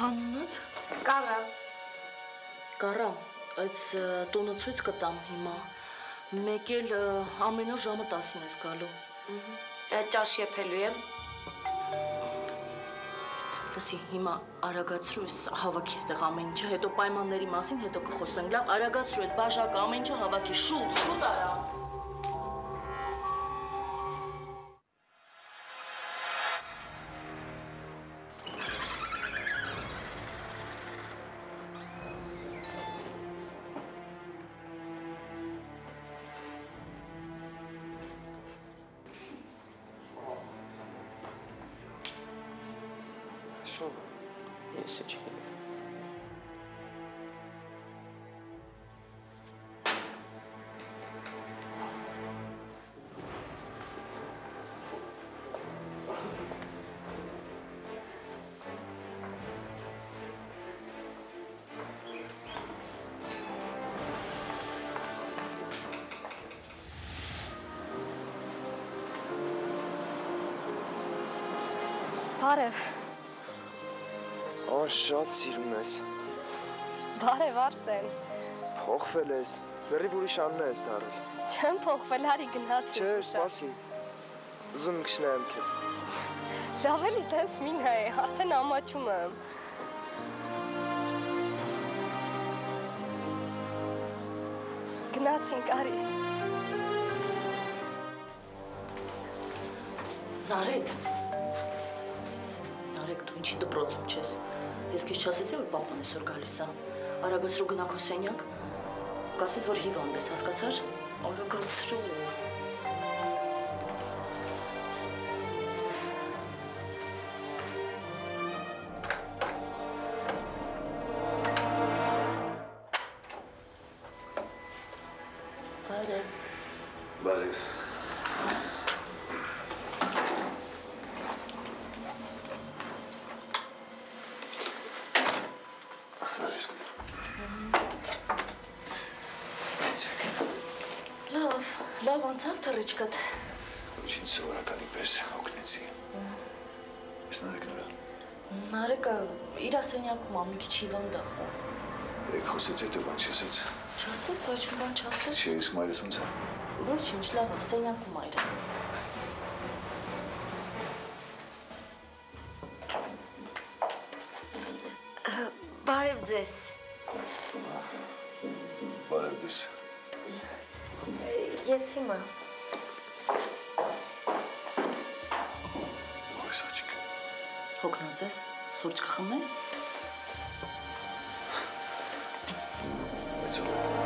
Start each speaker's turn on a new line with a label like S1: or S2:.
S1: Հանունդ։
S2: Կարա։
S1: Կարա, այս տունը ցույց կտամ հիմա։ Մեկ էլ ամեն օր ժամը 10-ին ես գալու։
S2: Ճաշ եփելու եմ։
S1: Լսի, հիմա արագացրու ես հավաքի ստեղ ամեն ինչը, հետո պայմանների մասին հետո կխոսենք, լավ, արագացրու այդ բաժակը ամեն ինչը հավաքի, շուտ արա։
S3: Ես չի։
S4: Բարև։
S3: Շատ սիրում ես։
S4: Բարև Արսեն։
S3: Փոխվել ես։ Լրիվ ուրիշ անունը ես դառել։
S4: Չեմ փոխվել, արի գնացի։
S3: Չէ, սպասի։ Ուզում եմ կշնայեմ քեզ։
S4: Լավ էլի տենց մի նայ, արդեն ամաչում եմ։ Գնացինք, արի։
S1: Նարեկ, դու ինչի դպրոցում չես։ Ես քեզ չասեցի, որ պապան այսօր գալիս է։ Արագացրու գնա քո սենյակ։ Կասես, որ հիվանդ ես, հասկացար։ Արագացրու։
S5: Բարև։
S1: Լավ անցավ թռիչքդ։
S5: Ոչինչ սովորականի պես օգնեցի։ Ես Նարեկն ուրա։
S1: Նարեկը իր սենյակում է, մի քիչ հիվանդ է։
S5: Երեք խոսեց, հետո բան չասեց։
S1: Չասեց, ոչ մի բան չասեց։
S5: Չէ, իսկ մայրս ոնց է։
S1: Ոչինչ, լավ է, սենյակում է իր։
S2: Բարև ձեզ։
S5: Բարև ձեզ։
S2: Ես հիմա։
S5: Ո՞վ ես աչիկ։
S1: Հոգնած ես, սուրճ կխմես։
S5: Բայց ո՞վ։